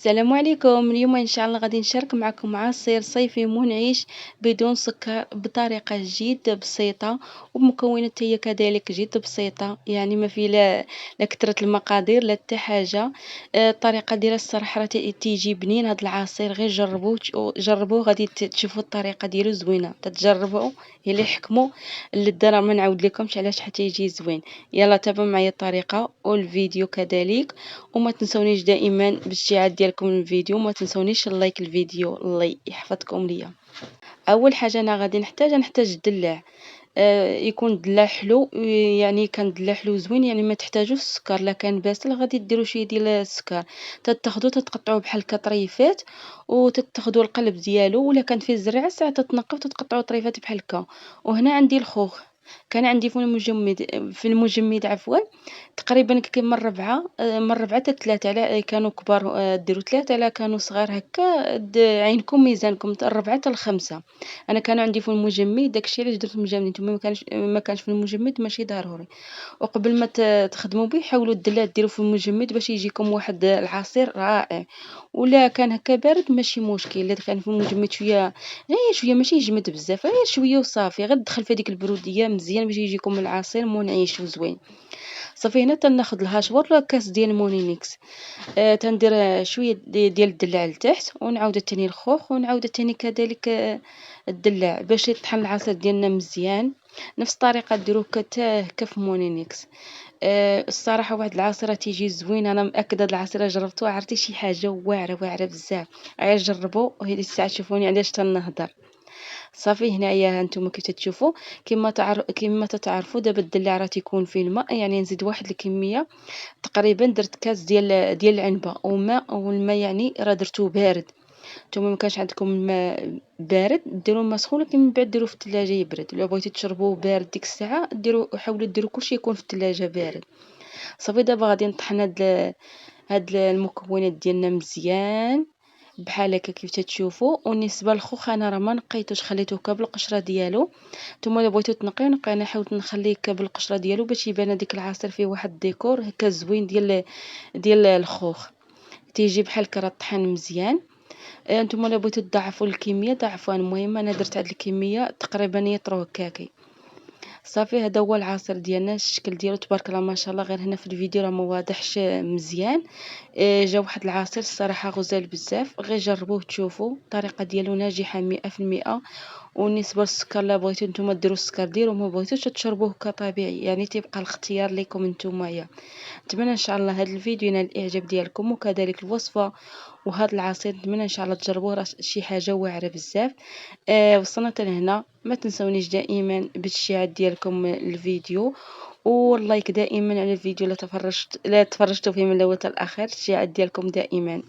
السلام عليكم. اليوم إن شاء الله غادي نشارك معكم عصير صيفي منعش بدون سكر بطريقة جد بسيطة، وبمكونات هي كذلك جد بسيطة، يعني ما في لا كثرة المقادير لا حتى حاجة. الطريقة ديالها الصراحة راه تيجي بنين هاد العصير، غير جربوه جربوه غادي تشوفوا الطريقة ديالو زوينة، تتجربوا اللي يحكموا اللذة راه ما نعاود لكمش علاش حتى يجي زوين. يلا تابعوا معايا الطريقة والفيديو كذلك، وما تنسونيش دائما بالاشتراك ديالكم للفيديو، وما تنسونيش اللايك الفيديو الله يحفظكم ليا. اول حاجه انا غادي نحتاج الدلاع. يكون الدلاع حلو، يعني كان دلاع حلو زوين، يعني ما تحتاجوش السكر. لا كان باسل غادي ديروا شويه ديال السكر، تاخذوا تقطعوه بحال كطريفات، وتاخذوا القلب ديالو، ولا كان فيه الزريعه ساعه تتنقوا تقطعوا طريفات بحال هكا. وهنا عندي الخوخ، كان عندي في المجمد عفوا، تقريبا كيما الربعة من ربعة حتى ثلاثة، على كانوا كبار ديروا ثلاثة، على كانوا صغار هكا عينكم ميزانكم الربعة حتى الخمسة. أنا كانوا عندي في المجمد، داكشي علاش درت المجمد. نتوما ما كانش في المجمد ماشي ضروري. وقبل ما تخدموا به حاولوا الدلع ديروا في المجمد باش يجيكم واحد العصير رائع. ولا كان هكا بارد ماشي مشكل، الا كان في المجمد شويه، غير شويه ماشي يجمد بزاف، غير شويه وصافي، غير دخل في هذيك البروديه مزيان باش يجيكم العصير منعش وزوين. صافي هنا تناخذ الهاشور كاس ديال مونينيكس. تندير شويه ديال الدلاع لتحت، ونعاود تاني الخوخ، ونعاود تاني كذلك الدلاع باش يطحن العصير ديالنا مزيان. نفس الطريقه ديروه هكا في مونينيكس. الصراحه واحد العصيره تيجي زوين، انا مأكده هاد العصيره جربتوها، عرفتي شي حاجه واعره واعره بزاف. غير جربوا وهذه الساعه تشوفوني علاش تنهضر. صافي هنايا ها نتوما كي تتشوفوا، كما تتعرفوا دابا الدلاع راه تيكون فيه الماء، يعني نزيد واحد الكميه. تقريبا درت كاس ديال العنبه وماء، والماء يعني راه درتو بارد. نتوما ما كانش عندكم الماء بارد ديروا الماء سخون، لكن من بعد ديروه في الثلاجه يبرد. لو بغيتو تشربوه بارد ديك الساعه حاولوا ديروا كلشي يكون في الثلاجه بارد. صافي دابا غادي نطحن هاد المكونات ديالنا مزيان بحال هكا كيف تتشوفوا. وبالنسبه للخوخ انا راه ما نقيتوش، خليته هكا بالقشره ديالو. نتوما الا بغيتو تنقيو نقي، انا حاولت نخليه هكا بالقشره ديالو باش يبان هذيك العصير فيه واحد الديكور هكا زوين ديال الخوخ، تيجي بحال هكا راه طحن مزيان. نتوما الا بغيتو تضاعفوا الكميه ضاعفوها، المهم انا درت هاد الكميه تقريبا يطرو هكاكي. صافي هذا هو العصير ديالنا، الشكل ديالو تبارك الله ما شاء الله، غير هنا في الفيديو راه ما واضحش مزيان. جا واحد العصير الصراحه غزال بزاف، غير جربوه تشوفوا الطريقه ديالو ناجحه 100%. وبالنسبه للسكر، لا بغيتو نتوما ديروا السكر ديروا، ما بغيتوش تشربوه كطبيعي، يعني تيبقى الاختيار لكم نتوما. نتمنى ان شاء الله هذا الفيديو ينال الاعجاب ديالكم، وكذلك الوصفه وهذا العصير نتمنى ان شاء الله تجربوه، راه شي حاجه واعره بزاف. وصلنا لهنا، ما تنسونيش دائما بالاشتراك ديالكم الفيديو، واللايك دائما على الفيديو. لا تفرجتوا فيه من الاول حتى الاخر، الاشتراك ديالكم دائما.